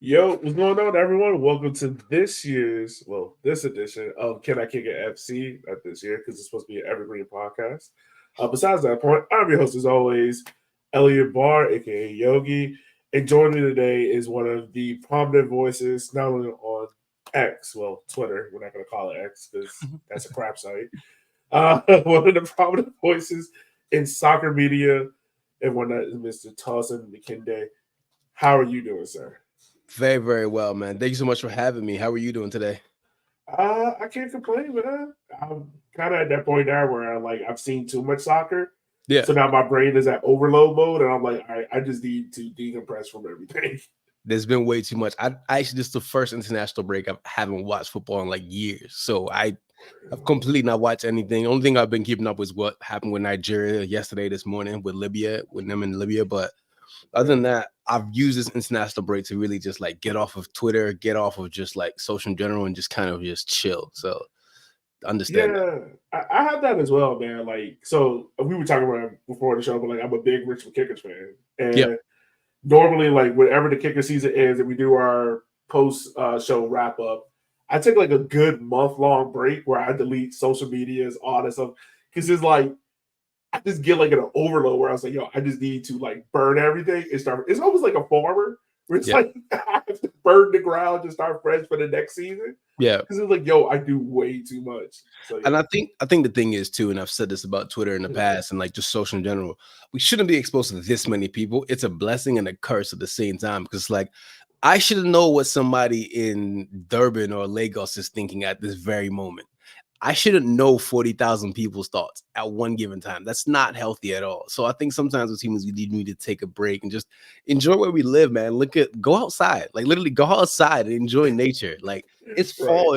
Yo, what's going on, everyone? Welcome to this edition of Can I Kick It FC? Not this year, because it's supposed to be an evergreen podcast. Besides that point, I'm your host, as always, Elliot Barr, aka Yogi. And joining me today is one of the prominent voices, not only on X, well, Twitter, we're not going to call it X because that's a crap site. One of the prominent voices in soccer media, and one that is Mr. Tosin Makinde. How are you doing, sir? Very, very well, man. Thank you so much for having me. How are you doing today? I can't complain, man. I'm kind of at that point now where I've seen too much soccer, Yeah, so now my brain is at overload mode, and I'm like, all right, I just need to decompress from everything. there's been way too much. I actually, this is the first international break I haven't watched football in like years. So I've completely not watched anything. Only thing I've been keeping up is what happened with Nigeria yesterday, this morning with Libya, with them in Libya. But other than that, I've used this international break to really just like get off of Twitter, get off of just like social in general, and just kind of just chill. So understand that. Yeah, I have that as well, man. Like, so we were talking about it before the show, but like, I'm a big Richmond Kickers fan, Yeah. and normally, like, whenever the kicker season ends and we do our post show wrap up, I take like a good month long break where I delete social medias, all that stuff, because it's like I just get like an overload where I was like, yo, I just need to like burn everything and start. It's almost like a farmer where it's Yeah. like I have to burn the ground to start fresh for the next season. Yeah. Because it's like, yo, I do way too much. So And yeah. I think the thing is too, and I've said this about Twitter in the past and like just social in general, we shouldn't be exposed to this many people. It's a blessing and a curse at the same time because like I should know what somebody in Durban or Lagos is thinking at this very moment. I shouldn't know 40,000 people's thoughts at one given time. That's not healthy at all. So I think sometimes with humans, we need to take a break and just enjoy where we live, man. Go outside, like literally go outside and enjoy nature. Like Right. it's fall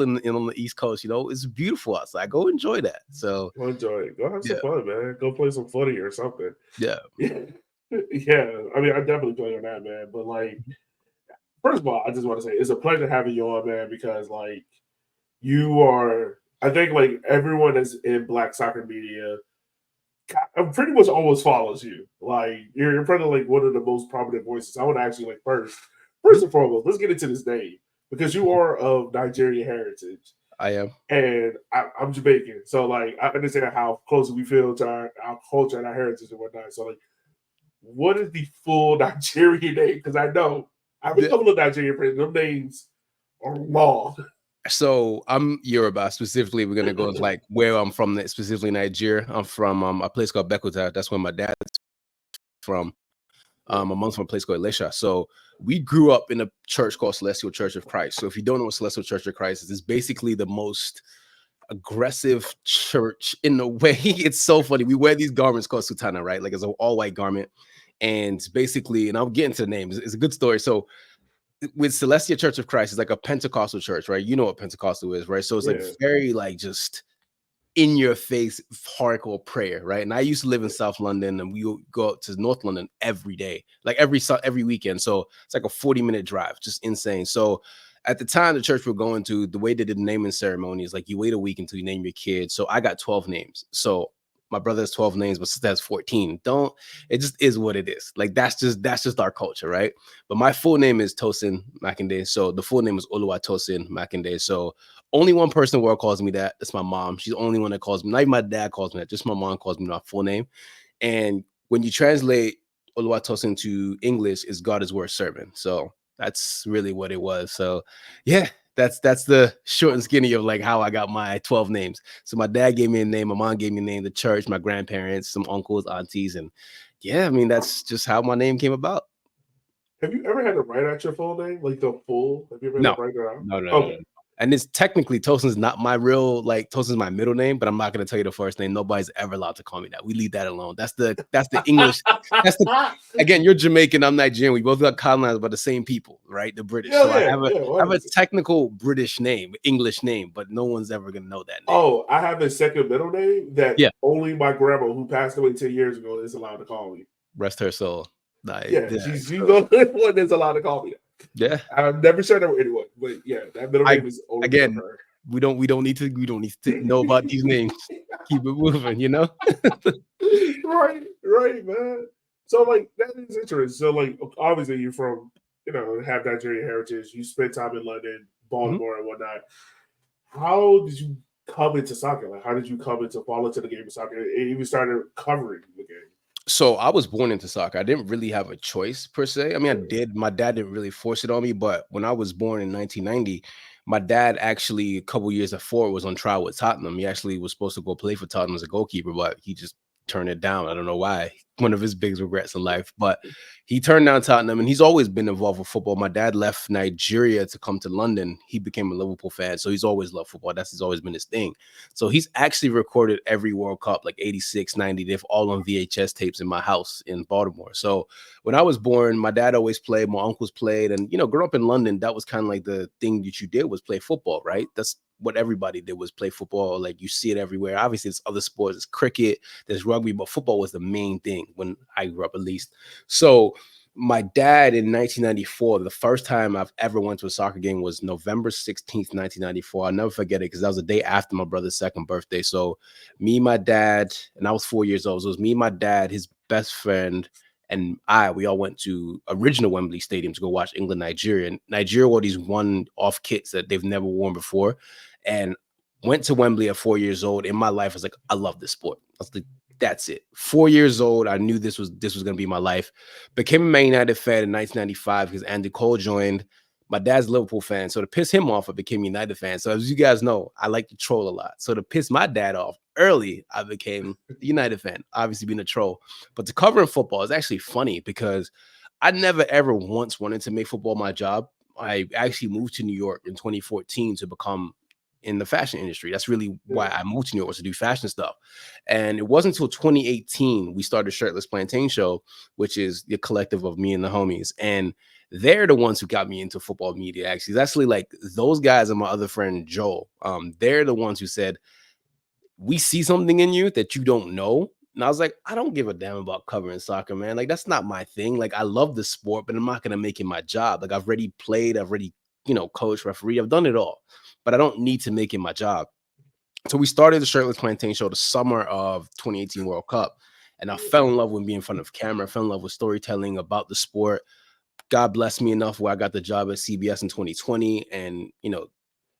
in on the East Coast, you know, it's beautiful outside. Go enjoy that. So Go enjoy it. Go have some yeah, fun, man. Go play some footy or something. yeah, Yeah. Yeah. I mean, I definitely play on that, man. But like, first of all, I just want to say it's a pleasure having you on, man, because like you are I think like everyone that's in black soccer media pretty much almost follows you. Like you're probably like one of the most prominent voices. I would actually like first and foremost, let's get into this name because you are of Nigerian heritage, I am. and I'm Jamaican, so like I understand how close we feel to our culture and our heritage and whatnot. So like, what is the full Nigerian name? Because I know I have a couple of Nigerian friends. Them names are long. So I'm Yoruba. Specifically, we're gonna go with like where I'm from, specifically Nigeria. I'm from a place called Bekuta. That's where my dad's from. My mom's from a place called Elisha. So we grew up in a church called Celestial Church of Christ. So if you don't know what Celestial Church of Christ is, it's basically the most aggressive church in a way. It's so funny. We wear these garments called sutana, right? Like it's an all-white garment. And basically, and I'll get into the names. It's a good story. So with Celestial Church of Christ, it's like a Pentecostal church, right? You know what Pentecostal is, right? So it's like Yeah. very like just in your face hardcore prayer, right? And I used to live in South London, and we would go out to North London every day, like every weekend. So it's like a 40-minute drive, just insane. So at the time, the church we're going to, the way they did the naming ceremony is like you wait a week until you name your kid. So I got 12 names. So my brother has 12 names, but sister has 14. Don't, it just is what it is. Like that's just our culture, right? But my full name is Tosin Makinde. So the full name is Tosin Makinde. So only one person in the world calls me that. That's my mom. She's the only one that calls me. Not even my dad calls me that. Just my mom calls me my full name. And when you translate Oluwatosin to English, is God is worth serving. So that's really what it was. So yeah, that's the short and skinny of like how I got my 12 names. So my dad gave me a name, my mom gave me a name, the church, my grandparents, some uncles, aunties, and yeah, I mean that's just how my name came about. Have you ever had to write out your full name, like the full? Have you ever had to No, write it out? no. Okay. And it's technically Tosin's not my real, like Tosin's my middle name, but I'm not gonna tell you the first name. Nobody's ever allowed to call me that. We leave that alone. That's the English. That's the again, you're Jamaican, I'm Nigerian. We both got colonized by the same people, right? The British. Yeah, So yeah, yeah. I have a 100%. technical British name, English name, but no one's ever gonna know that name. Oh, I have a second middle name that Yeah, only my grandma, who passed away 10 years ago, is allowed to call me. rest her soul. Like, Yeah, yeah, she's the so, only one that's allowed to call me that. yeah. I've never shared that with anyone, but yeah, that middle I name is only for again, her. we don't need to know about these names. Keep it moving, you know. Right, man. So like that is interesting. So like obviously you're from have Nigerian heritage. You spent time in London, Mhm. Baltimore, and whatnot. How did you come into soccer? Like, how did you come into fall into the game of soccer and even started covering the game? So I was born into soccer. I didn't really have a choice per se. I mean, I did. My dad didn't really force it on me, but when I was born in 1990, my dad actually a couple years before was on trial with Tottenham. He actually was supposed to go play for Tottenham as a goalkeeper, but he just turned it down. I don't know why. One of his biggest regrets in life, but he turned down Tottenham, and he's always been involved with football. My dad left Nigeria to come to London. He became a Liverpool fan, so he's always loved football. That's always been his thing. So he's actually recorded every World Cup, like 86, 90. They've all on VHS tapes in my house in Baltimore. So when I was born, my dad always played, my uncles played. And, growing up in London, that was kind of like the thing that you did was play football, right? That's what everybody did was play football. Like you see it everywhere. Obviously, there's other sports, there's cricket, there's rugby, but football was the main thing when I grew up, at least. So my dad in 1994, the first time I've ever went to a soccer game was November 16th, 1994. I'll never forget it because that was the day after my brother's second birthday. So me, my dad, and I was 4 years old. So it was me, my dad, his best friend, and we all went to original Wembley Stadium to go watch England, Nigeria. And Nigeria wore these one-off kits that they've never worn before. And went to Wembley at 4 years old. In my life, I was like, I love this sport. I was like, that's it. 4 years old, I knew this was going to be my life. Became a Man United fan in 1995 because Andy Cole joined. My dad's a Liverpool fan, so to piss him off, I became a United fan. So as you guys know, I like to troll a lot. So to piss my dad off early, I became a United fan. Obviously, being a troll, but to cover in football is actually funny because I never ever once wanted to make football my job. I actually moved to New York in 2014 to become in the fashion industry. That's really why Yeah. I moved to New York, was to do fashion stuff. And it wasn't until 2018 we started Shirtless Plantain Show, which is the collective of me and the homies. And they're the ones who got me into football media. Actually, it's actually like those guys and my other friend Joel. They're the ones who said, we see something in you that you don't know. And I was like, I don't give a damn about covering soccer, man. Like, that's not my thing. Like, I love the sport, but I'm not gonna make it my job. Like, I've already played, I've already, coached, referee, I've done it all, but I don't need to make it my job. So we started the Shirtless Plantain Show the summer of 2018 World Cup. And I fell in love with being in front of camera, I fell in love with storytelling about the sport. God blessed me enough where I got the job at CBS in 2020. And,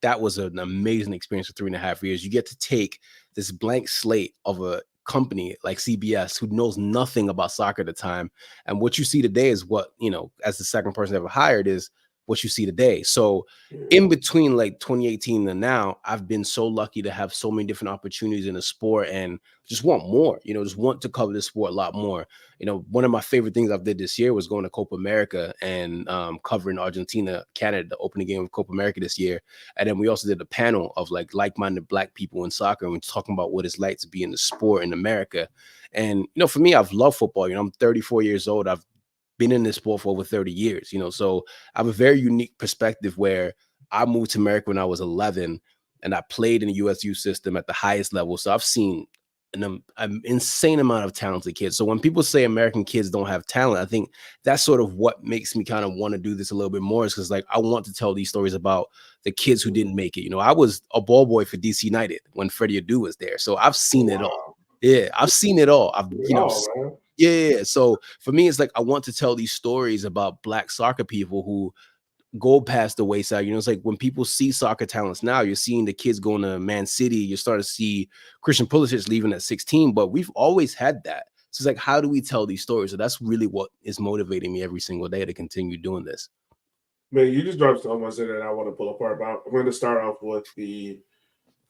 that was an amazing experience for 3.5 years. You get to take this blank slate of a company like CBS who knows nothing about soccer at the time. And what you see today is what, as the second person ever hired, is what you see today. So in between like 2018 and now, I've been so lucky to have so many different opportunities in the sport and just want more, just want to cover this sport a lot more. One of my favorite things I've did this year was going to Copa America and covering Argentina, Canada, the opening game of Copa America this year. And then we also did a panel of like-minded Black people in soccer, and we're talking about what it's like to be in the sport in America. And, for me, I've loved football. I'm 34 years old. I've been in this sport for over 30 years, so I have a very unique perspective where I moved to America when I was 11 and I played in the USU system at the highest level. So I've seen an insane amount of talented kids. So when people say American kids don't have talent, I think that's sort of what makes me kind of want to do this a little bit more, is because I want to tell these stories about the kids who didn't make it. I was a ball boy for DC United when Freddie Adu was there. So I've Oh, seen it all. wow. Yeah, I've seen it all. Oh, man. Yeah. So for me, it's like I want to tell these stories about Black soccer people who go past the wayside. It's like when people see soccer talents now, you're seeing the kids going to Man City. You're starting to see Christian Pulisic leaving at 16, but we've always had that. So it's like, how do we tell these stories? So that's really what is motivating me every single day to continue doing this. Man, you just dropped so much in it I want to pull apart. But I'm going to start off with the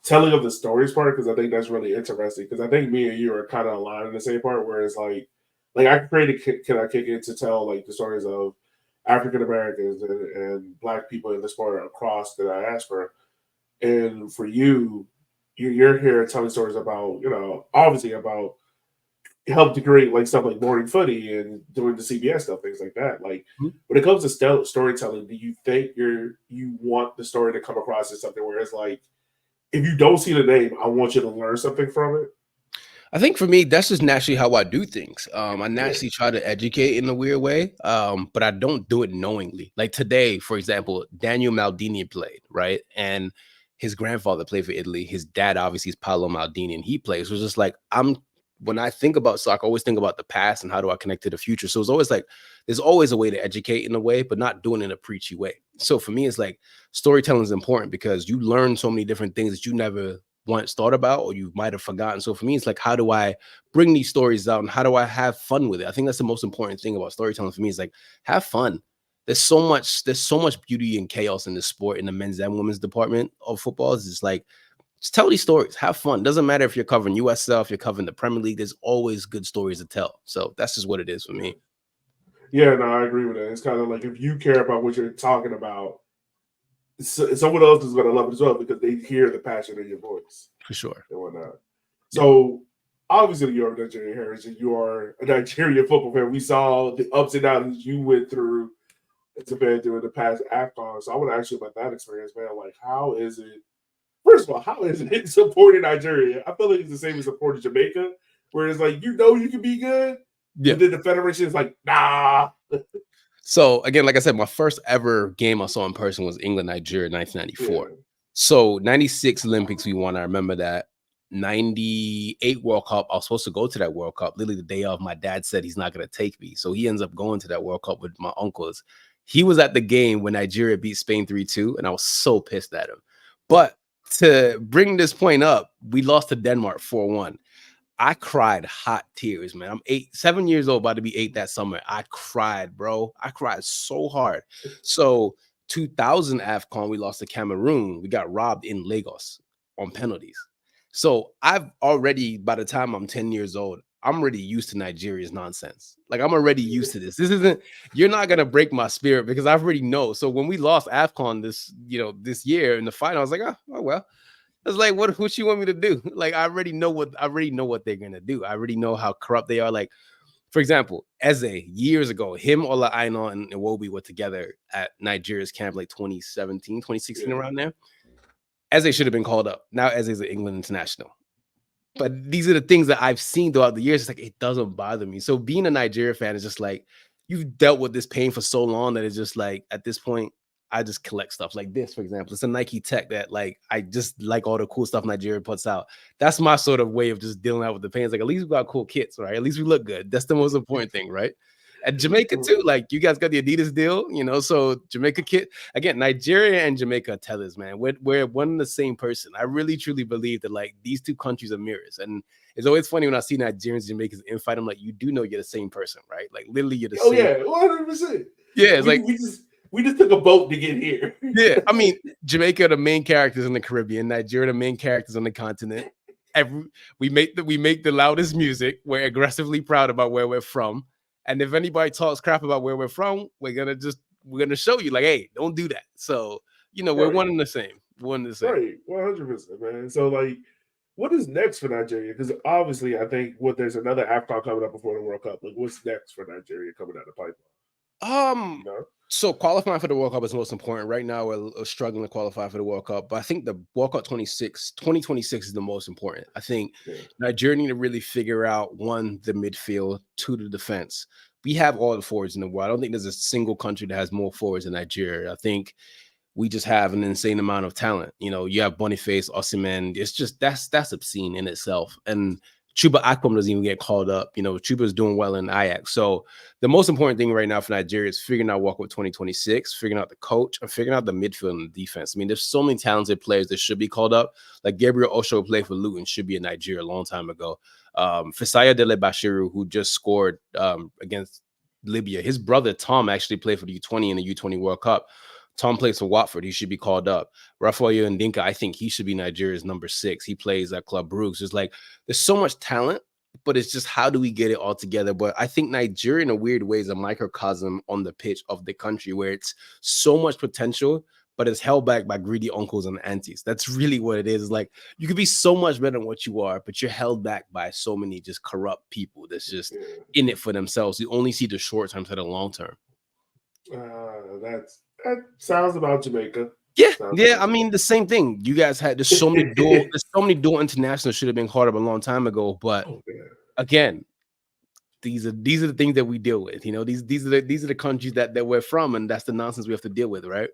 telling of the stories part because I think that's really interesting. Because I think me and you are kind of aligned in the same part, where it's like I created Can I Kick It to tell like the stories of African Americans and Black people in the sport across the diaspora. And for you, you're here telling stories about obviously about help to create like stuff like morning footy and doing the CBS stuff, things like that. Like Mhm. when it comes to storytelling, do you think you want the story to come across as something where it's like, if you don't see the name, I want you to learn something from it? I think for me, that's just naturally how I do things. I Yeah. naturally try to educate in a weird way, but I don't do it knowingly. Like today, for example, Daniel Maldini played, right? And his grandfather played for Italy. His dad obviously is Paolo Maldini, and he plays. So it's just like I'm when I think about soccer, I always think about the past and how do I connect to the future. So it's always like there's always a way to educate in a way, but not doing it in a preachy way. So for me, it's like storytelling is important because you learn so many different things that you never once thought about or you might have forgotten. So for me, it's like, how do I bring these stories out and how do I have fun with it? I think that's the most important thing about storytelling for me is like have fun. There's so much beauty and chaos in the sport in the men's and women's department of football. It's just like just tell these stories, have fun. Doesn't matter if you're covering USL, if you're covering the Premier League, there's always good stories to tell. So that's just what it is for me. Yeah, no, I agree with that. It's kind of like if you care about what you're talking about, someone else is going to love it as well because they hear the passion in your voice For sure. and whatnot. So obviously, you're a Nigerian heritage. You are a Nigerian football fan. We saw the ups and downs you went through as a fan during the past AFCON. So I want to ask you about that experience, man. Like, how is it? First of all, how is it supporting Nigeria? I feel like it's the same as supporting Jamaica, where it's like you can be good, but then the federation is like, nah. So again, like I said, my first ever game I saw in person was England, Nigeria, 1994. Yeah. So 96 Olympics we won. I remember that. 98 World Cup. I was supposed to go to that World Cup. Literally the day of, my dad said he's not going to take me. So he ends up going to that World Cup with my uncles. He was at the game when Nigeria beat Spain 3-2, and I was so pissed at him. But to bring this point up, we lost to Denmark 4-1. I cried hot tears, man. I'm 7 years old, about to be 8 that summer. I cried, bro. I cried so hard. So 2000 AFCON, we lost to Cameroon. We got robbed in Lagos on penalties. So I've already, by the time I'm 10 years old, I'm already used to Nigeria's nonsense. Like I'm already used to this. This isn't, you're not gonna break my spirit because I already know. So when we lost AFCON this year in the final, I was like, oh well. I was like, what you want me to do? Like, I already know what they're gonna do. I already know how corrupt they are. Like, for example, Eze, years ago, him, Ola Aina, and Iwobi were together at Nigeria's camp like 2017, 2016, around there. Eze should have been called up. Now Eze's an England international. But these are the things that I've seen throughout the years. It's like, it doesn't bother me. So being a Nigeria fan is just like, you've dealt with this pain for so long that it's just like, at this point, I just collect stuff like this, for example. It's a Nike Tech that like I just like all the cool stuff Nigeria puts out. That's my sort of way of just dealing out with the pain. It's like at least we got cool kits, right? At least we look good. That's the most important thing, right? And Jamaica too, like you guys got the Adidas deal, so Jamaica kit. Again, Nigeria and Jamaica are tethers, man. We're one and the same person. I really truly believe that like these two countries are mirrors. And it's always funny when I see Nigerians and Jamaicans infight. I'm like, you do know you're the same person, right? Like literally you're the same. Yeah, 100%. Yeah, it's we just took a boat to get here. Yeah, I mean, Jamaica are the main characters in the Caribbean. Nigeria are the main characters on the continent. We make the loudest music. We're aggressively proud about where we're from. And if anybody talks crap about where we're from, we're gonna show you, like, hey, don't do that. So, we're one and the same. One and the same. Right, 100%, man. So, like, what is next for Nigeria? Because obviously, I think there's another AFCON coming up before the World Cup. Like, what's next for Nigeria coming out of the pipeline? So qualifying for the World Cup is most important. Right now, we're struggling to qualify for the World Cup, but I think the World Cup 2026 is the most important. I think Nigeria need to really figure out, one, the midfield, two, the defense. We have all the forwards in the world. I don't think there's a single country that has more forwards than Nigeria. I think we just have an insane amount of talent. You have Boniface, Osimhen. It's just that's obscene in itself. And Chuba Akpom doesn't even get called up. Chuba is doing well in Ajax. So the most important thing right now for Nigeria is figuring out World Cup 2026, figuring out the coach, and figuring out the midfield and the defense. I mean, there's so many talented players that should be called up. Like Gabriel Osho played for Luton, should be in Nigeria a long time ago. Fisaya Dele Bashiru, who just scored against Libya. His brother Tom actually played for the U20 in the U20 World Cup. Tom plays for Watford. He should be called up. Rafael Ndinka, I think he should be Nigeria's number 6. He plays at Club Brugge. It's like there's so much talent, but it's just how do we get it all together? But I think Nigeria, in a weird way, is a microcosm on the pitch of the country where it's so much potential, but it's held back by greedy uncles and aunties. That's really what it is. It's like you could be so much better than what you are, but you're held back by so many just corrupt people that's just in it for themselves. You only see the short term to the long term. That sounds about Jamaica. Yeah. I mean, the same thing. You guys had there's so many dual internationals should have been called up a long time ago. But again, these are the things that we deal with. These are the countries that we're from, and that's the nonsense we have to deal with, right?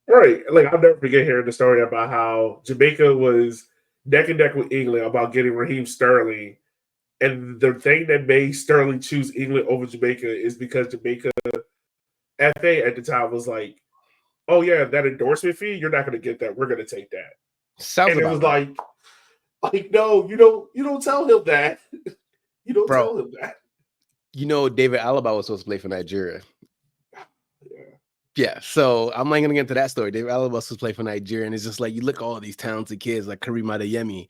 Right. Like I'll never forget hearing the story about how Jamaica was neck and neck with England about getting Raheem Sterling, And the thing that made Sterling choose England over Jamaica is because Jamaica FA at the time was like, "Oh yeah, that endorsement fee, you're not going to get that. We're going to take that." Sounds And it about was right, like no, you don't tell him that. You don't bro. tell him that. You know, David Alaba was supposed to play for Nigeria. Yeah. Yeah, so I'm not gonna get into that story. David Alaba was supposed to play for Nigeria, and it's just like you look at all these talented kids like Karim Adeyemi,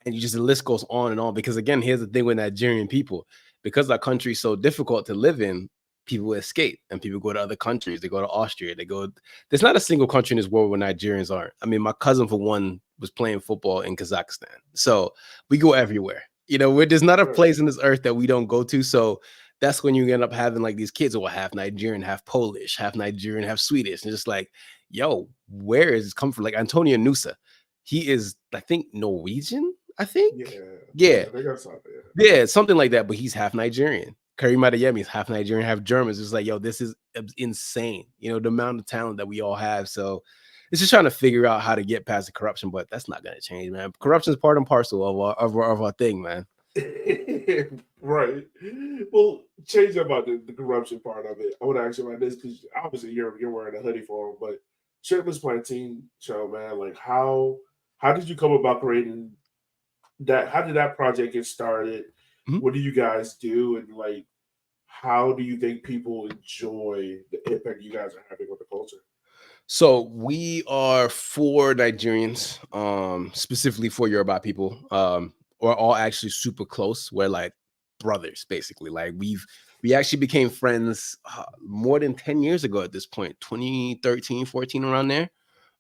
and you just the list goes on and on. Because again, here's the thing with Nigerian people, because our country is so difficult to live in, people escape and people go to other countries. They go to Austria. They go. There's not a single country in this world where Nigerians aren't. I mean, my cousin for one was playing football in Kazakhstan, so we go everywhere. There's not a Right. place in this earth that we don't go to. So that's when you end up having like these kids who are half Nigerian, half Polish, half Nigerian, half Swedish, and just like, yo, where is this come from? Like Antonio Nusa, he is, I think, Norwegian. I think. Yeah, Yeah. they got something. Yeah, something like that, but he's half Nigerian. Karim Adeyemi is half Nigerian, half German. It's just like, yo, this is insane. The amount of talent that we all have. So it's just trying to figure out how to get past the corruption, but that's not gonna change, man. Corruption is part and parcel of our thing, man. Right. Well, change about the corruption part of it. I want to ask you about this because obviously you're wearing a hoodie for him, but Shirtless Plantain Show, man. Like how did you come about creating that? How did that project get started? Mhm. What do you guys do, and like how do you think people enjoy the impact you guys are having on the culture? So we are for Nigerians, specifically for Yoruba people. We're all actually super close. We're like brothers, basically. Like we actually became friends more than 10 years ago at this point, 2013, 14, around there.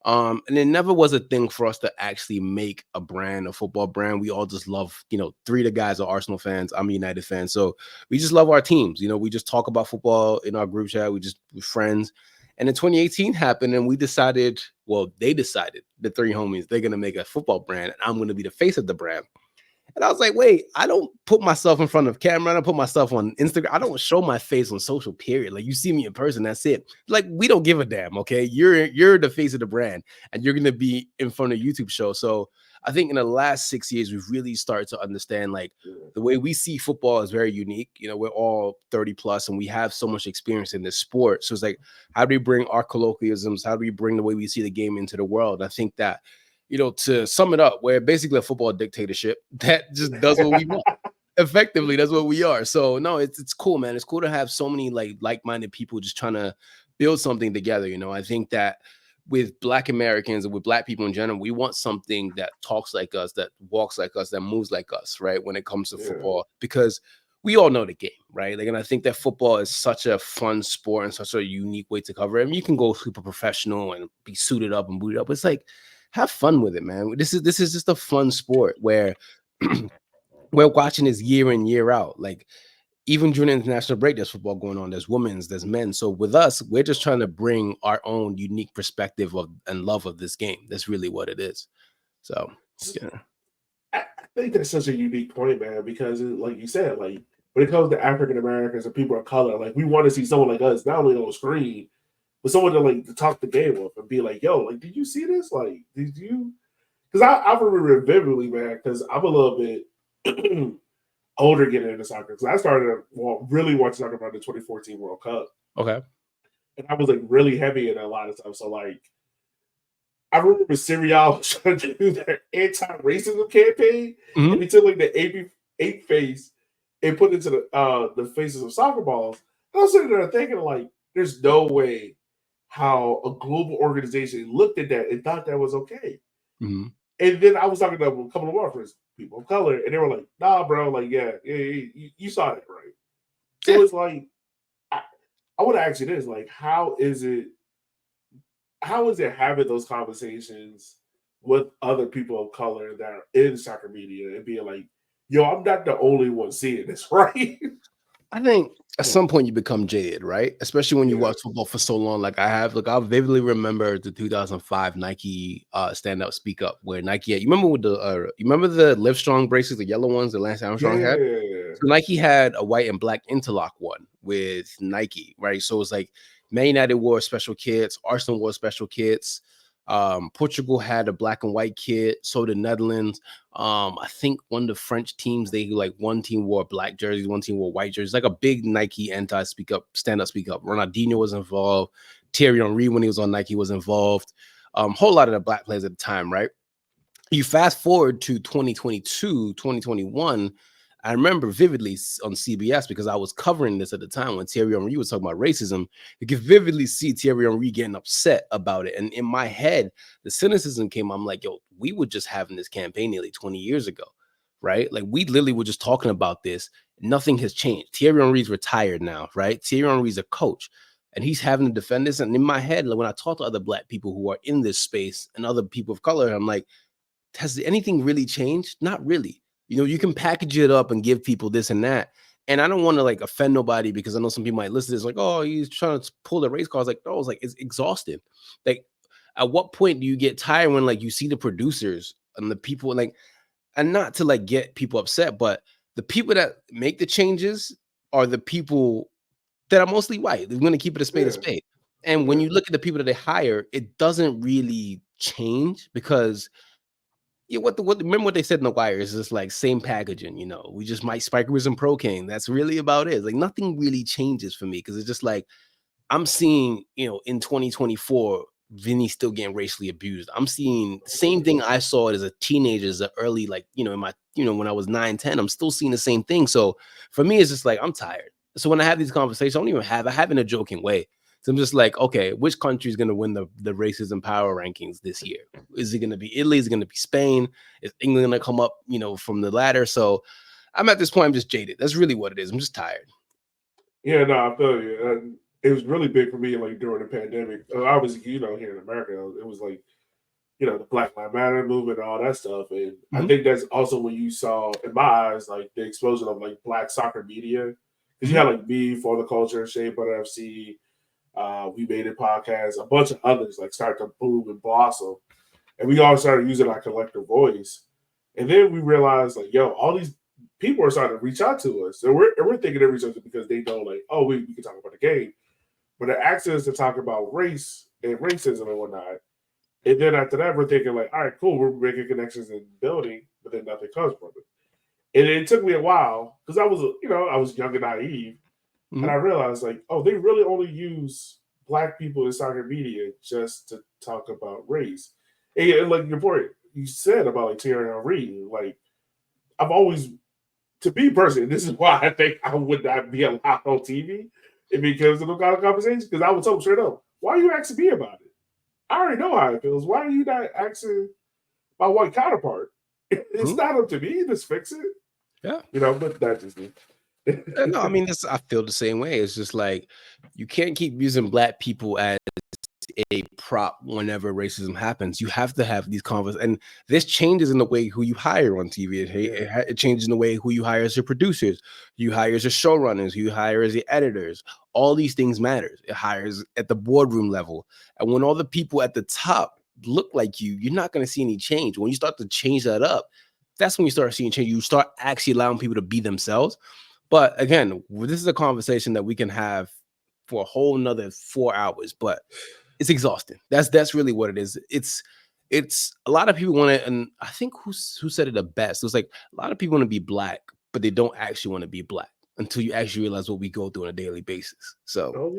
And it never was a thing for us to actually make a brand, a football brand. We all just love, three of the guys are Arsenal fans. I'm a United fan. So we just love our teams. We just talk about football in our group chat. We're friends. And then 2018 happened, and we decided, well, they decided, the three homies, they're going to make a football brand, and I'm going to be the face of the brand. And I was like, wait, I don't put myself in front of camera. I don't put myself on Instagram. I don't show my face on social, period. Like, you see me in person, that's it. Like, we don't give a damn, okay? You're the face of the brand, and you're going to be in front of YouTube show. So I think in the last 6 years, we've really started to understand, like, the way we see football is very unique. We're all 30 plus, and we have so much experience in this sport. So it's like, how do we bring our colloquialisms? How do we bring the way we see the game into the world? I think that, to sum it up, we're basically a football dictatorship that just does what we want. Effectively, that's what we are. So no, it's cool, man. It's cool to have so many like-minded people just trying to build something together. I think that with Black Americans and with Black people in general, we want something that talks like us, that walks like us, that moves like us, right? When it comes to football, because we all know the game, right? Like, and I think that football is such a fun sport and such a unique way to cover it. I mean, you can go super professional and be suited up and booted up. It's like, have fun with it, man. This is just a fun sport where we're watching this year in, year out. Like, even during international break, there's football going on. There's women's, there's men. So with us, we're just trying to bring our own unique perspective of and love of this game. That's really what it is. So yeah. I think that's such a unique point, man, because like you said, like when it comes to African Americans and people of color, like we want to see someone like us not only on screen, but someone to talk the game with and be like, "Yo, like, did you see this? Like, did you?" Because I remember it vividly, man. Because I'm a little bit older getting into soccer. Because I started really watching soccer about the 2014 World Cup, Okay. and I was like really heavy in a lot of stuff. So like, I remember Serial was trying to do their anti-racism campaign, and he took like the eight face and put it into the faces of soccer balls. And I was sitting there thinking, like, there's no way how a global organization looked at that and thought that was okay. Mm-hmm. And then I was talking to a couple of our friends, people of color, and they were like, "Nah, bro, like, yeah, you saw it right." So it's like, I want to ask you this: like, how is it having those conversations with other people of color that are in soccer media and being like, "Yo, I'm not the only one seeing this," right? I think at some point you become jaded, right? Especially when you Yeah. watch football for so long. Like I have, look, I vividly remember the 2005 Nike Stand Up Speak Up, where Nike had, you remember the Live Strong bracelets, the yellow ones that Lance Armstrong had? Yeah. So Nike had a white and black interlock one with Nike, right? So it was like Man United wore special kits, Arsenal wore special kits. Portugal had a black and white kit, so did Netherlands. I think one of the French teams, they like one team wore black jerseys, one team wore white jerseys, like a big Nike anti-speak up, stand up, speak up. Ronaldinho was involved. Thierry Henry, when he was on Nike, was involved. Whole lot of the black players at the time, right? You fast forward to 2022, 2021. I remember vividly on CBS because I was covering this at the time when Thierry Henry was talking about racism. You could vividly see Thierry Henry getting upset about it. And in my head, the cynicism came. I'm like, yo, we were just having this campaign nearly 20 years ago, right? Like we literally were just talking about this. Nothing has changed. Thierry Henry's retired now, right? Thierry Henry's a coach and he's having to defend this. And in my head, like when I talk to other black people who are in this space and other people of color, I'm like, has anything really changed? Not really. You know, you can package it up and give people this and that. And I don't want to like offend nobody because I know some people might listen to this like, oh, he's trying to pull the race cars. Like, no, it's exhausting. Like, at what point do you get tired when like you see the producers and the people like, and not to like get people upset, but the people that make the changes are the people that are mostly white. They're going to keep it a spade a spade. And when you look at the people that they hire, it doesn't really change because remember what they said in The Wire is just like same packaging, you know, we just might spike with some procaine. That's really about it. It's like nothing really changes for me because it's just like I'm seeing, you know, in 2024, Vinny's still getting racially abused. I'm seeing the same thing I saw as a teenager, as an early, like, you know, in my, you know, when I was 9, 10, I'm still seeing the same thing. So for me, it's just like I'm tired. So when I have these conversations, I have in a joking way. So I'm just like, okay, which country is going to win the racism power rankings this year? Is it going to be Italy? Is it going to be Spain? Is England going to come up, you know, from the ladder? So I'm at this point, I'm just jaded. That's really what it is. I'm just tired. Yeah, no, I feel you. It was really big for me, like during the pandemic. Obviously, you know, here in America, it was like, you know, the Black Lives Matter movement, and all that stuff. And I think that's also when you saw, in my eyes, like the explosion of like Black soccer media. Because you had like me for the culture, Shea Butter FC, We Made It podcast, a bunch of others like start to boom and blossom, and we all started using our collective voice. And then we realized, like, yo, all these people are starting to reach out to us, and we're thinking they reach out to us because they know, like, oh, we can talk about the game, but they're asking us to talk about race and racism and whatnot. And then after that, we're thinking, like, all right, cool, we're making connections and building, but then nothing comes from it. And it took me a while because I was young and naive. And I realized, like, oh, they really only use Black people in soccer media just to talk about race. And like your point you said about like Thierry Henry, like I've always, to me personally, this is why I think I would not be allowed on TV if it comes to the kind of conversation, because I would tell them straight up, why are you asking me about it? I already know how it feels. Why are you not asking my white counterpart? It's not up to me. Just fix it. Yeah. You know, but that's just me. No, I mean, I feel the same way. It's just like you can't keep using Black people as a prop whenever racism happens. You have to have these conversations, and this changes in the way who you hire on TV. It changes in the way who you hire as your producers, you hire as your showrunners, who you hire as your editors. All these things matters. It hires at the boardroom level, and when all the people at the top look like you're not going to see any change. When you start to change that up, that's when you start seeing change. You start actually allowing people to be themselves. But again, this is a conversation that we can have for a whole nother 4 hours, but it's exhausting. That's really what it is. It's a lot of people want to, and I think who said it the best. It was like a lot of people want to be Black, but they don't actually want to be Black until you actually realize what we go through on a daily basis. So, oh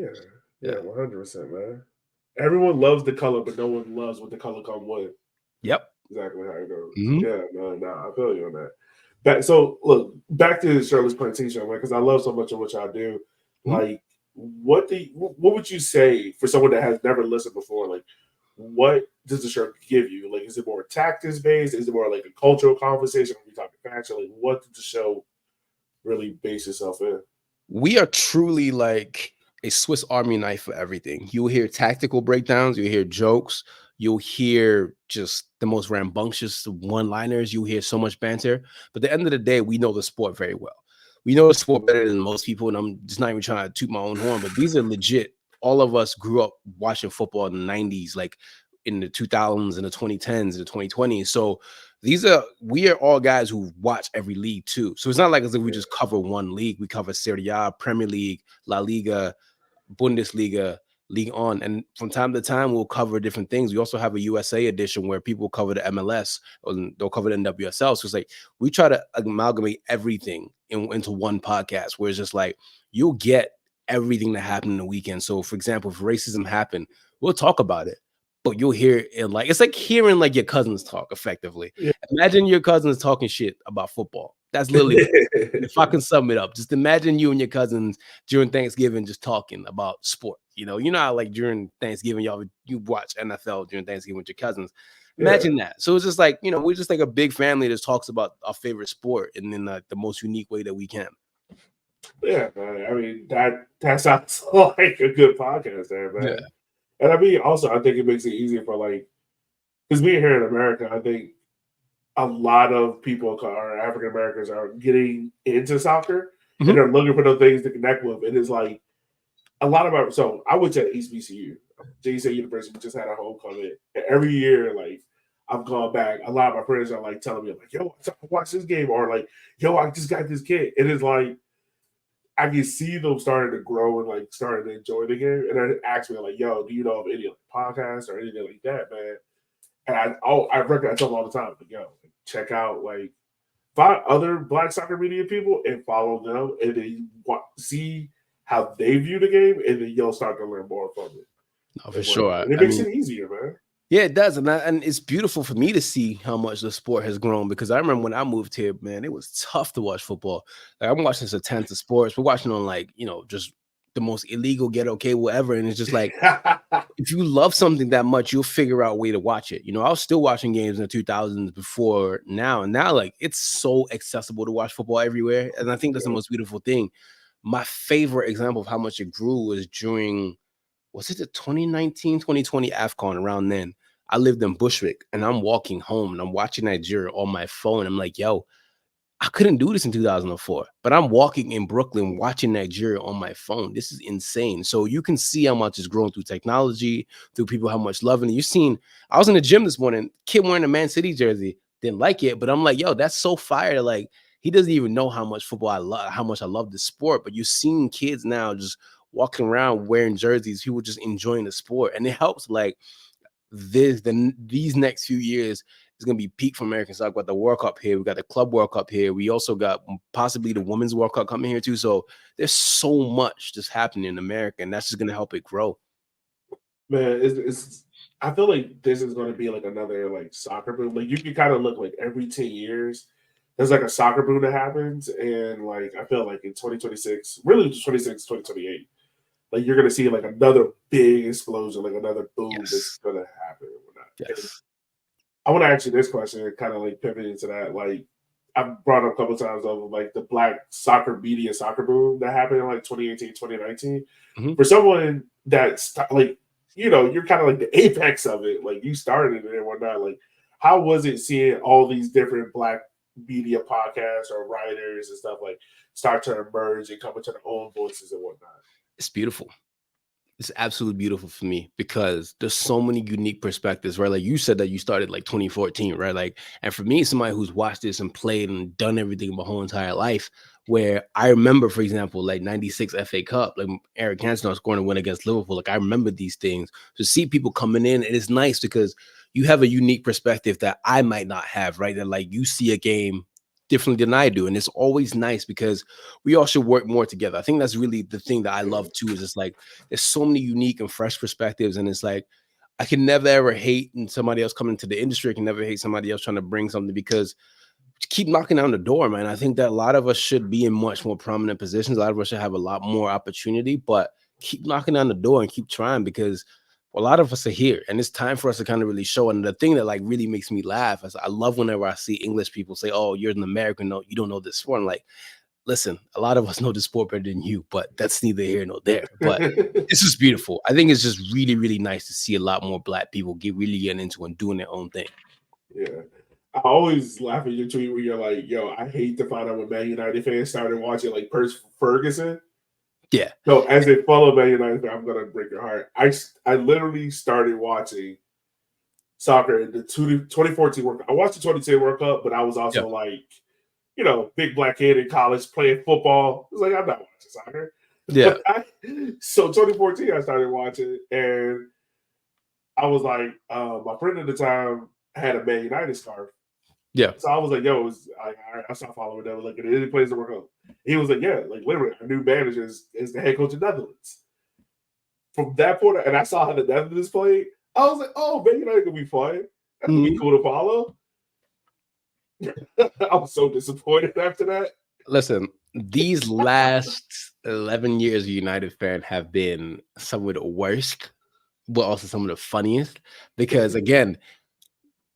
yeah, 100%, man. Everyone loves the color, but no one loves what the color come with. Yep, exactly how it goes. Yeah, no, I feel you on that. Look, back to Shirley's Plantation, right? Because I love so much of what y'all do. Like, what would you say for someone that has never listened before? Like, what does the show give you? Like, is it more tactics based? Is it more like a cultural conversation? Are we talking fashion? Like, what does the show really base itself in? We are truly like a Swiss Army knife for everything. You'll hear tactical breakdowns, you'll hear jokes, you'll hear just the most rambunctious one-liners, you'll hear so much banter. But at the end of the day, we know the sport very well. We know the sport better than most people, and I'm just not even trying to toot my own horn, but these are legit. All of us grew up watching football in the 90s, like in the 2000s and the 2010s and the 2020s. So we are all guys who watch every league too. So it's not like as if we just cover one league. We cover Serie A, Premier League, La Liga, Bundesliga, League On. And from time to time, we'll cover different things. We also have a USA edition where people cover the MLS and they'll cover the NWSL. So it's like we try to amalgamate everything into one podcast where it's just like you'll get everything that happened in the weekend. So, for example, if racism happened, we'll talk about it. But you'll hear it like it's like hearing like your cousins talk effectively. Yeah. Imagine your cousins talking shit about football. That's literally if I can sum it up. Just imagine you and your cousins during Thanksgiving just talking about sport. You know how like during Thanksgiving, you watch NFL during Thanksgiving with your cousins. Yeah. Imagine that. So it's just like, we're just like a big family that talks about our favorite sport and in the most unique way that we can. Yeah, man. I mean, that sounds like a good podcast there, man. Yeah. And I mean, also, I think it makes it easier for like, because being here in America, I think a lot of people are African Americans are getting into soccer and they're looking for those things to connect with. And it's like a lot of our, so I went to HBCU, JC University, we just had a homecoming. And every year, like, I've gone back. A lot of my friends are like telling me, like, yo, watch this game, or like, yo, I just got this kid. And it's like, I can see them starting to grow and like starting to enjoy the game. And then ask me like, "Yo, do you know of any like, podcasts or anything like that, man?" And I reckon I tell them all the time, like, "Yo, check out like find other Black soccer media people and follow them, and then see how they view the game, and then you'll start to learn more from it." No, for sure. And it makes it easier, man. Yeah, it does. And it's beautiful for me to see how much the sport has grown because I remember when I moved here, man, it was tough to watch football. Like I'm watching this intense of sports. We're watching on like, just the most illegal ghetto cable ever. And it's just like, if you love something that much, you'll figure out a way to watch it. I was still watching games in the 2000s before now. And now, like, it's so accessible to watch football everywhere. And I think that's the most beautiful thing. My favorite example of how much it grew was during, was it the 2019, 2020 AFCON around then? I lived in Bushwick and I'm walking home and I'm watching Nigeria on my phone. I'm like, yo, I couldn't do this in 2004, but I'm walking in Brooklyn watching Nigeria on my phone. This is insane. So you can see how much it's grown through technology, through people, how much love. And you've seen, I was in the gym this morning, kid wearing a Man City jersey, didn't like it, but I'm like, yo, that's so fire. Like, he doesn't even know how much football I love, how much I love the sport. But you're seeing kids now just walking around wearing jerseys, people just enjoying the sport. And it helps like these next few years is going to be peak for American soccer. We got the World Cup here. We got the Club World Cup here. We also got possibly the Women's World Cup coming here too. So there's so much just happening in America, and that's just going to help it grow. Man, it's I feel like this is going to be like another like soccer boom. Like you can kind of look like every 10 years, there's like a soccer boom that happens. And like I feel like in 2026, really 2028, like you're gonna see like another big explosion, like another boom that's gonna happen. Yes. I want to ask you this question, kind of like pivot into that. Like I've brought up a couple times over like the Black soccer media soccer boom that happened in like 2018, 2019. For someone that's like, you're kind of like the apex of it. Like you started it and whatnot. Like, how was it seeing all these different Black media podcasts or writers and stuff like start to emerge and come into their own voices and whatnot? It's beautiful. It's absolutely beautiful for me because there's so many unique perspectives, right? Like you said that you started like 2014, right? Like, and for me, somebody who's watched this and played and done everything my whole entire life, where I remember, for example, like 96 FA Cup, like Eric Cantona scoring a win against Liverpool. Like I remember these things. To see people coming in, it is nice because you have a unique perspective that I might not have, right? That like you see a game differently than I do. And it's always nice because we all should work more together. I think that's really the thing that I love too, is it's like there's so many unique and fresh perspectives. And it's like I can never ever hate somebody else coming to the industry. I can never hate somebody else trying to bring something because keep knocking down the door, man. I think that a lot of us should be in much more prominent positions. A lot of us should have a lot more opportunity, but keep knocking down the door and keep trying because a lot of us are here and it's time for us to kind of really show. And the thing that like really makes me laugh is I love whenever I see English people say, oh, you're an American. No, you don't know this sport. I'm like, listen, a lot of us know the sport better than you, but that's neither here nor there. But this is beautiful. I think it's just really, really nice to see a lot more Black people really getting into and doing their own thing. Yeah. I always laugh at your tweet where you're like, yo, I hate to find out when Man United fans started watching like Ferguson. Yeah. So as a fellow Man United fan, I'm gonna break your heart. I literally started watching soccer in the 2014 World Cup. I watched the 2010 World Cup, but I was also like, big Black kid in college playing football. I was like, I'm not watching soccer. Yeah. So 2014, I started watching, and I was like, my friend at the time had a Man United scarf. Yeah. So I was like, yo, all right, I stopped following them. Like, any place to work out. He was like, yeah, like literally, our new manager is the head coach of Netherlands. From that point, and I saw how the Netherlands played, I was like, oh, Man United could be fun. That could be cool to follow. I was so disappointed after that. Listen, these last 11 years of United fan have been some of the worst, but also some of the funniest. Because again,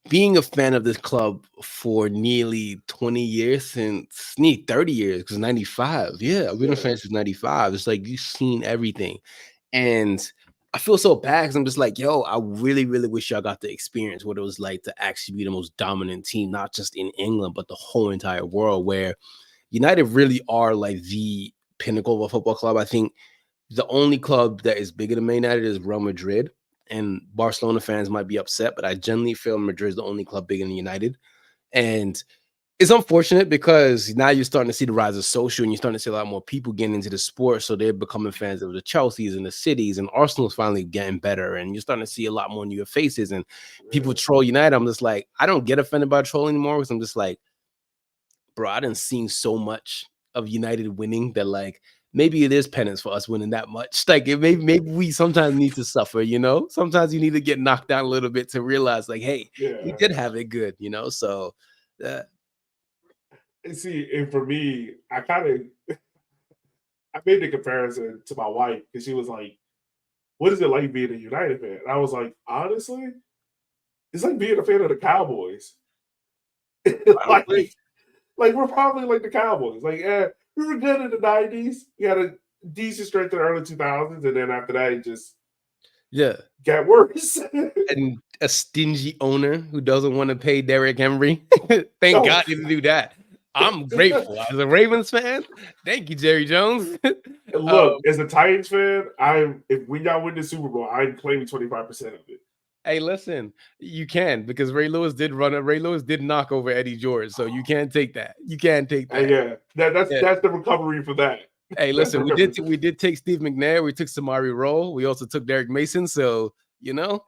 being a fan of this club for nearly 20 years, since 30 years, because 95. Yeah, I've been a fan since 95. It's like you've seen everything. And I feel so bad because I'm just like, yo, I really, really wish y'all got to experience what it was like to actually be the most dominant team, not just in England, but the whole entire world, where United really are like the pinnacle of a football club. I think the only club that is bigger than Man United is Real Madrid, and Barcelona fans might be upset, but I generally feel Madrid is the only club bigger than United. And it's unfortunate because now you're starting to see the rise of social, and you're starting to see a lot more people getting into the sport. So they're becoming fans of the Chelseas and the Cities, and Arsenal's finally getting better. And you're starting to see a lot more newer faces, and people troll United. I'm just like, I don't get offended by troll anymore because I'm just like, bro, I done seen so much of United winning that like maybe it is penance for us winning that much. Like maybe we sometimes need to suffer, you know. Sometimes you need to get knocked down a little bit to realize, like, hey, we did have it good, you know. So, And see, and for me, I made the comparison to my wife because she was like, "What is it like being a United fan?" And I was like, honestly, it's like being a fan of the Cowboys. like, like we're probably like the Cowboys. Like, yeah, we were good in the '90s. We had a decent strength in the early 2000s, and then after that, it just got worse. And a stingy owner who doesn't want to pay Derrick Henry. Thank God he didn't do that. I'm grateful as a Ravens fan. Thank you, Jerry Jones. Look, as a Titans fan, if when y'all win the Super Bowl, I'm claiming 25% of it. Hey, listen, you can, because Ray Lewis did run it. Ray Lewis did knock over Eddie George, so you can't take that. You can't take that. Yeah, that's the recovery for that. Hey, listen, we did take Steve McNair, we took Samari Rolle, we also took Derek Mason. So you know,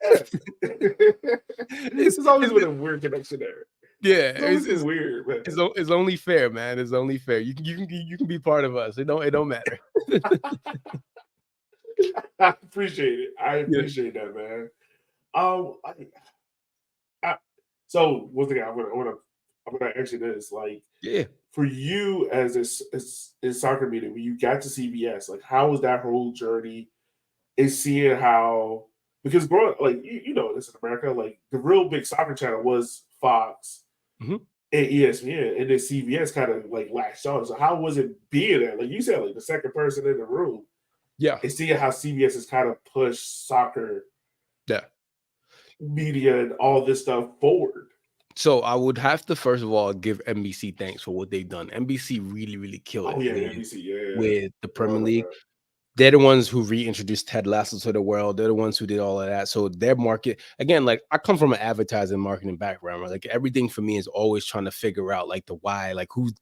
it's always been a weird connection there. Yeah, it's weird, man. It's only fair, man. It's only fair. You can be part of us. It don't matter. I appreciate it. I appreciate that, man. So once again, I'm gonna ask you this, like, for you as a soccer media, when you got to CBS, like, how was that whole journey? And seeing how, because growing like you know this in America, like the real big soccer channel was Fox and ESPN, and then CBS kind of like latched on. So how was it being there? Like you said, like the second person in the room. Yeah. And seeing how CBS has kind of pushed soccer media and all this stuff forward. So I would have to first of all give NBC thanks for what they've done. NBC really, really killed it with the Premier League. They're the ones who reintroduced Ted Lasso to the world. They're the ones who did all of that. So their market, again, like I come from an advertising marketing background, right? Like everything for me is always trying to figure out like the why, like who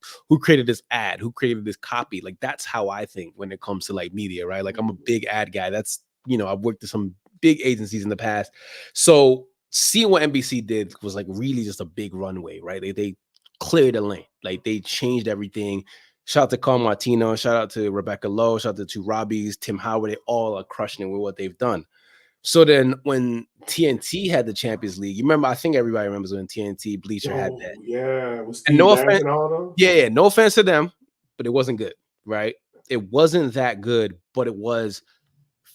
created this ad, who created this copy. Like that's how I think when it comes to like media, right? Like I'm a big ad guy. That's, you know, I've worked at some big agencies in the past. So seeing what NBC did was like really just a big runway, right? They cleared the lane, like they changed everything. Shout out to Carl Martino, shout out to Rebecca Lowe, shout out to two Robbies, Tim Howard. They all are crushing it with what they've done. So then when TNT had the Champions League, you remember, I think everybody remembers when TNT Bleacher had that. Yeah, with Steve and no Nash offense, and all those. Yeah, no offense to them, but it wasn't good, right? It wasn't that good, but it was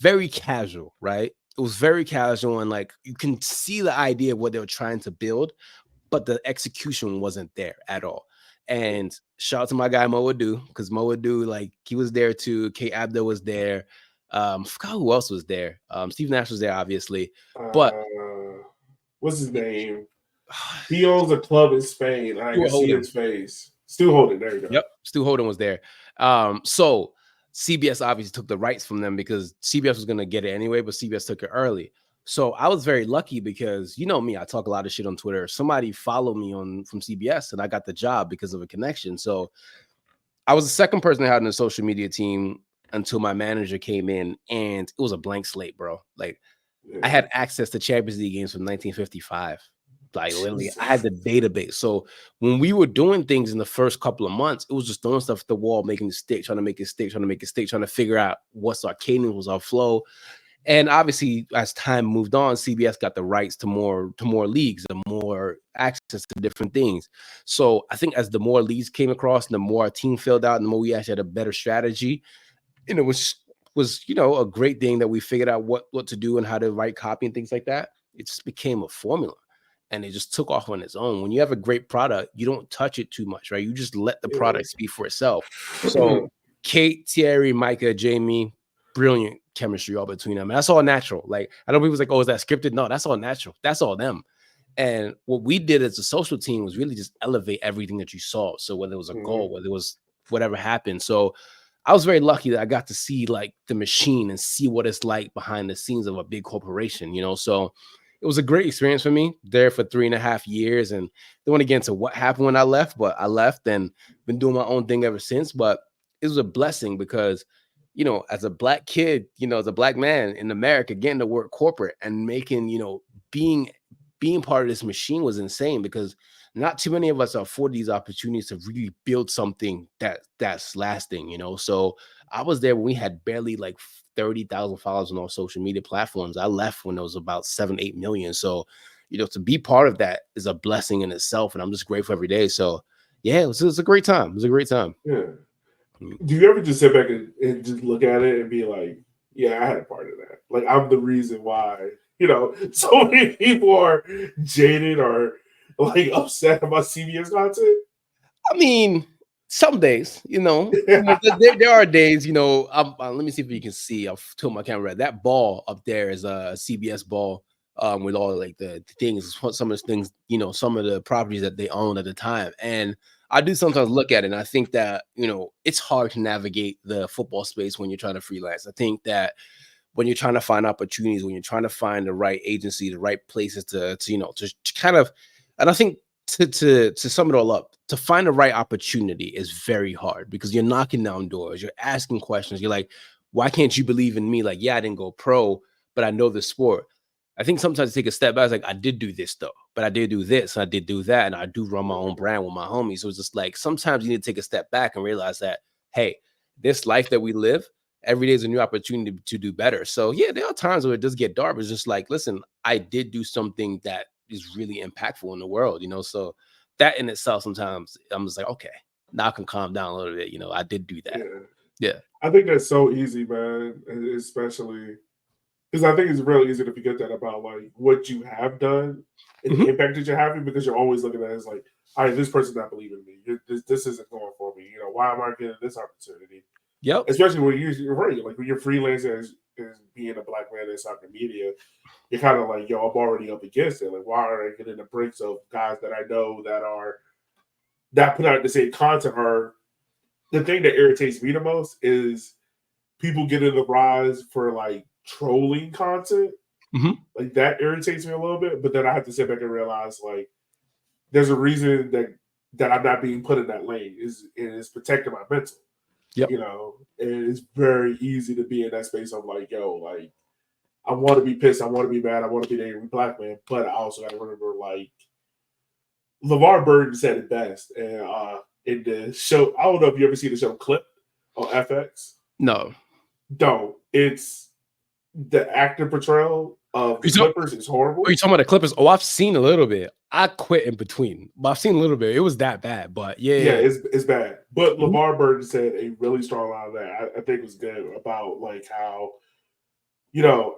very casual, right? It was very casual, and like you can see the idea of what they were trying to build, but the execution wasn't there at all. And shout out to my guy Mo Adu, because Mo Adu, like he was there too. Kate Abdo was there. Forgot who else was there. Steve Nash was there, obviously. But what's his name? He owns a club in Spain. I can see his face. Stu Holden. There you go. Yep, Stu Holden was there. So CBS obviously took the rights from them because CBS was gonna get it anyway, but CBS took it early. So I was very lucky because, you know me, I talk a lot of shit on Twitter. Somebody followed me from CBS and I got the job because of a connection. So I was the second person I had in the social media team. until my manager came in, and it was a blank slate, bro. Like Yeah. I had access to Champions League games from 1955. Like literally, I had Jesus. the database. So when we were doing things in the first couple of months, it was just throwing stuff at the wall, making it stick, trying to make it stick, trying to make it stick, trying to figure out what's our cadence, what's our flow. And obviously, as time moved on, CBS got the rights to more leagues and more access to different things. So I think as the more leagues came across, and the more our team filled out, and the more we actually had a better strategy, and it was a great thing that we figured out what to do and how to write copy and things like that. It just became a formula, and it just took off on its own. When you have a great product, you don't touch it too much, right? You just let the product speak for itself. So Kate, Thierry, Micah, Jamie, brilliant chemistry all between them. And that's all natural. Like I know people's like, oh, is that scripted? No, that's all natural. That's all them. And what we did as a social team was really just elevate everything that you saw. So whether it was a goal, whether it was whatever happened. So I was very lucky that I got to see like the machine and see what it's like behind the scenes of a big corporation, So it was a great experience for me there for 3.5 years. And don't want to get into what happened when I left, but I left and been doing my own thing ever since. But it was a blessing because, as a black kid, as a black man in America, getting to work corporate and making, being part of this machine was insane because not too many of us are afforded these opportunities to really build something that's lasting, So I was there when we had barely like 30,000 followers on all social media platforms. I left when it was about 7-8 million. So, to be part of that is a blessing in itself. And I'm just grateful every day. So yeah, it was a great time. It was a great time. Yeah. Do you ever just sit back and just look at it and be like, yeah, I had a part of that. Like I'm the reason why, so many people are jaded or like upset about CBS content. I mean, some days, Yeah. there are days, let me see if you can see. I'll tilt my camera. That ball up there is a CBS ball with all like the things, some of the things, some of the properties that they owned at the time. And I do sometimes look at it and I think that, it's hard to navigate the football space when you're trying to freelance. I think that when you're trying to find opportunities, when you're trying to find the right agency, the right places to kind of, and I think to sum it all up, to find the right opportunity is very hard because you're knocking down doors, you're asking questions, you're like, why can't you believe in me? Like, yeah, I didn't go pro, but I know the sport. I think sometimes take a step back, it's like I did do this though, but I did do this, and I did do that, and I do run my own brand with my homies. So it's just like sometimes you need to take a step back and realize that, hey, this life that we live, every day is a new opportunity to do better. So yeah, there are times where it does get dark. It's just like, listen, I did do something that is really impactful in the world, So that in itself, sometimes I'm just like, okay, now I can calm down a little bit. I did do that. Yeah. Yeah. I think that's so easy, man. Especially because I think it's real easy to forget that about like what you have done and the impact that you're having because you're always looking at it as like, all right, this person's not believing in me. This isn't going for me. Why am I getting this opportunity? Yep. Especially when you're right, like when you're freelancing as being a black man in soccer media, you're kind of like, yo, I'm already up against it. Like, why are I getting the breaks of guys that I know that are not put out the same content? Or the thing that irritates me the most is people getting the rise for like trolling content. Like that irritates me a little bit. But then I have to sit back and realize like there's a reason that I'm not being put in that lane is protecting my mental. Yep. And it's very easy to be in that space of like, yo, like I want to be pissed, I want to be mad, I want to be the angry black man, but I also got to remember like LeVar Burton said it best, and in the show, I don't know if you ever see the show Clip on FX. No. Don't. It's the actor portrayal of the Clippers is horrible. Are you talking about the Clippers? Oh, I've seen a little bit. I quit in between, but I've seen a little bit. It was that bad, but yeah. It's bad. But LeVar Burton said a really strong line that I think was good about like how,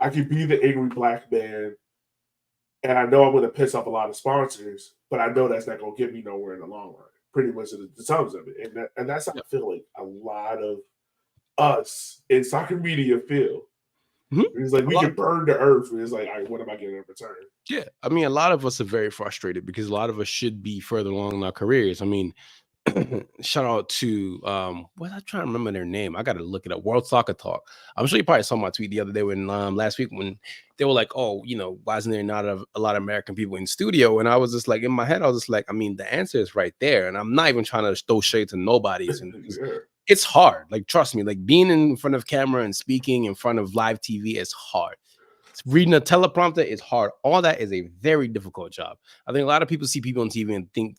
I can be the angry black man and I know I'm going to piss off a lot of sponsors, but I know that's not going to get me nowhere in the long run. Pretty much the terms of it, and that's how I feel like a lot of us in soccer media feel. It's like we can burn the earth, and it's like, all right, what am I getting in return? Yeah, I mean, a lot of us are very frustrated because a lot of us should be further along in our careers. I mean, shout out to what I'm trying to remember their name. I got to look it up. World Soccer Talk. I'm sure you probably saw my tweet the other day when last week when they were like, oh, why isn't there not a lot of American people in studio? And I was just like, in my head, I was just like, I mean, the answer is right there. And I'm not even trying to throw shade to nobody. it's hard. Like, trust me, like being in front of camera and speaking in front of live TV is hard. Reading a teleprompter is hard. All that is a very difficult job. I think a lot of people see people on TV and think,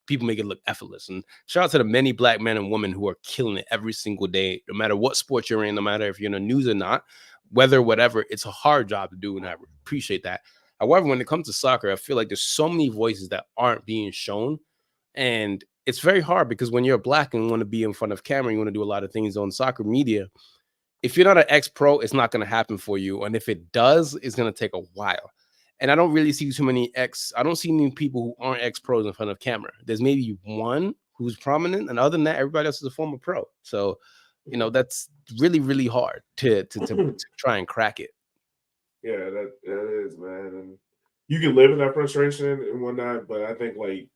people make it look effortless. And shout out to the many black men and women who are killing it every single day, no matter what sport you're in, no matter if you're in the news or not, whether, whatever, it's a hard job to do. And I appreciate that. However, when it comes to soccer, I feel like there's so many voices that aren't being shown. And it's very hard because when you're black and want to be in front of camera, you want to do a lot of things on soccer media. If you're not an ex-pro, it's not going to happen for you. And if it does, it's going to take a while. And I don't really see too many I don't see many people who aren't ex-pros in front of camera. There's maybe one who's prominent, and other than that, everybody else is a former pro. So, that's really, really hard to try and crack it. Yeah, that is, man. And you can live in that frustration and whatnot, but I think like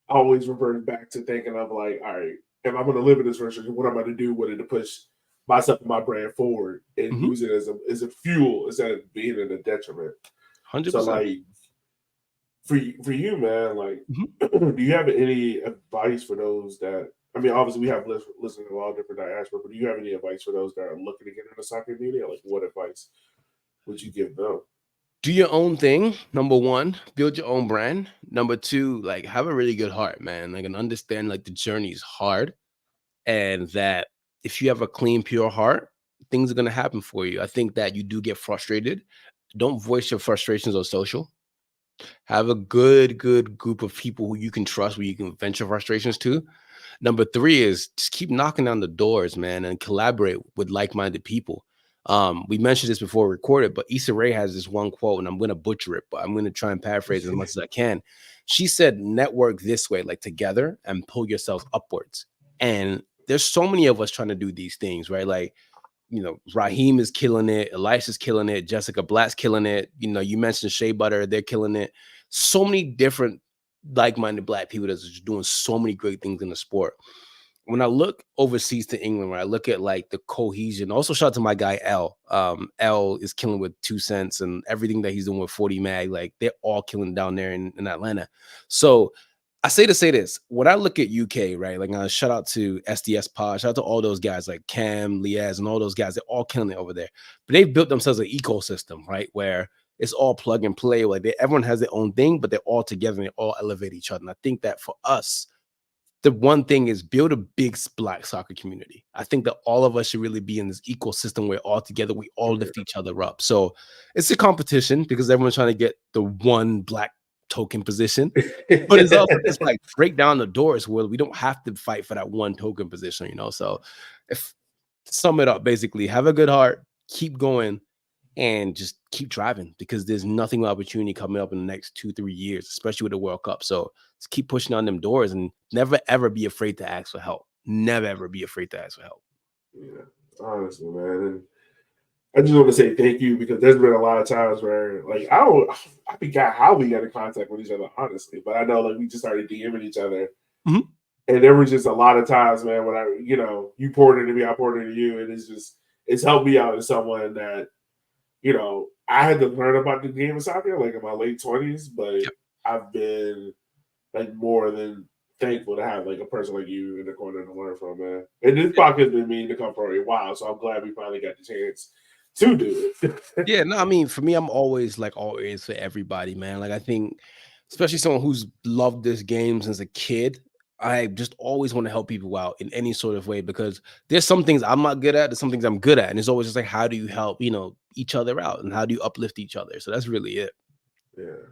I always revert back to thinking of like, all right, if I'm gonna live in this frustration, what am I gonna do with it to push myself and my brand forward and Mhm. use it as a fuel instead of being in a detriment. So 100%. like for you, man, like Mhm. do you have any advice for those that I mean, obviously we have listeners of all different diaspora, but do you have any advice for those that are looking to get into soccer media? Like what advice would you give them? Do your own thing. Number one, build your own brand. Number two, like have a really good heart, man. Like and understand like the journey is hard, and that if you have a clean, pure heart, things are gonna happen for you. I think that you do get frustrated. Don't voice your frustrations on social. Have a good group of people who you can trust, where you can vent your frustrations to. Number three is just keep knocking down the doors, man, and collaborate with like-minded people. We mentioned this before we recorded, but Issa Rae has this one quote, and I'm gonna butcher it, but I'm gonna try and paraphrase as much as I can. She said, network this way, like together, and pull yourselves upwards. And there's so many of us trying to do these things, right? Like, Raheem is killing it, Elisha's killing it, Jessica Blatt's killing it. You mentioned Shea Butter, they're killing it. So many different like-minded black people that's just doing so many great things in the sport. When I look overseas to England, when I look at like the cohesion, also shout out to my guy L. L is killing with 2 Cents and everything that he's doing with 40 Mag. Like they're all killing down there in Atlanta. So I say to say this, when I look at UK, right? Like shout out to SDS Pod, shout out to all those guys like Cam, Liaz, and all those guys. They're all killing it over there. But they've built themselves an ecosystem, right? Where it's all plug and play. Like everyone has their own thing, but they're all together and they all elevate each other. And I think that for us, the one thing is build a big black soccer community. I think that all of us should really be in this ecosystem where all together we all lift each other up. So it's a competition because everyone's trying to get the one black token position. But it's also just like break down the doors where we don't have to fight for that one token position. So if sum it up, basically, have a good heart, keep going, and just keep driving because there's nothing but opportunity coming up in the next 2-3 years, especially with the World Cup. So just keep pushing on them doors and never ever be afraid to ask for help. Never ever be afraid to ask for help. Yeah, honestly, man. And I just want to say thank you because there's been a lot of times where like I forgot how we got in contact with each other, honestly. But I know like we just started DMing each other. Mhm. And there was just a lot of times, man, when you poured into me, I poured into you, and it's helped me out as someone that, I had to learn about the game of soccer like in my late 20s, but Yep. I've been like more than thankful to have like a person like you in the corner to learn from, man. And this podcast has been meaning to come for a while, so I'm glad we finally got the chance to do it. Yeah, no, I mean, for me, I'm always like all ears for everybody, man. Like I think, especially someone who's loved this game since a kid, I just always want to help people out in any sort of way because there's some things I'm not good at, there's some things I'm good at, and it's always just like, how do you help, each other out, and how do you uplift each other? So that's really it. Yeah.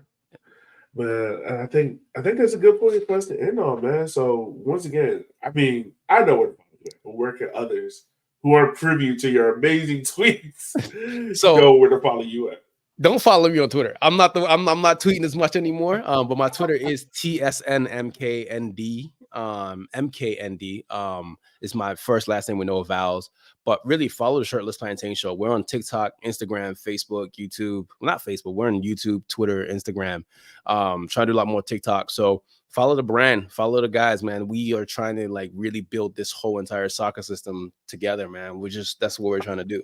But I think that's a good point for us to end on, man. So once again, I mean, I know where to find you, but where can others who are privy to your amazing tweets So go where to follow you at? don't follow me on Twitter. I'm not tweeting as much anymore. But my Twitter is TSNMKND. MKND. Is my first last name with no vowels. But really follow the Shirtless Plantain Show. We're on TikTok, Instagram, Facebook, YouTube. Well, not Facebook. We're on YouTube, Twitter, Instagram. Trying to do a lot more TikTok. So follow the brand, follow the guys, man. We are trying to like really build this whole entire soccer system together, man. That's what we're trying to do.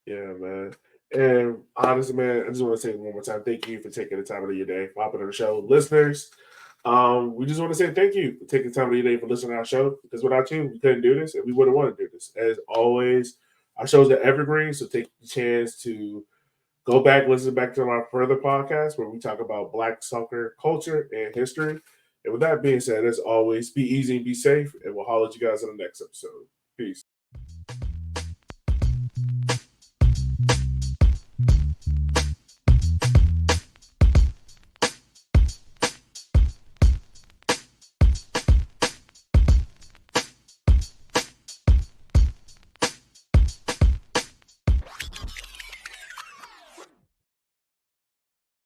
Yeah, man. And honestly, man, I just want to say one more time, thank you for taking the time out of your day, popping on the show. Listeners, We just want to say thank you for taking time of your day for listening to our show, because without you, we couldn't do this and we wouldn't want to do this. As always, our shows are evergreen, so take the chance to go back, listen back to our further podcast where we talk about Black soccer culture and history. And with that being said, as always, be easy and be safe, and we'll holler at you guys in the next episode. Peace.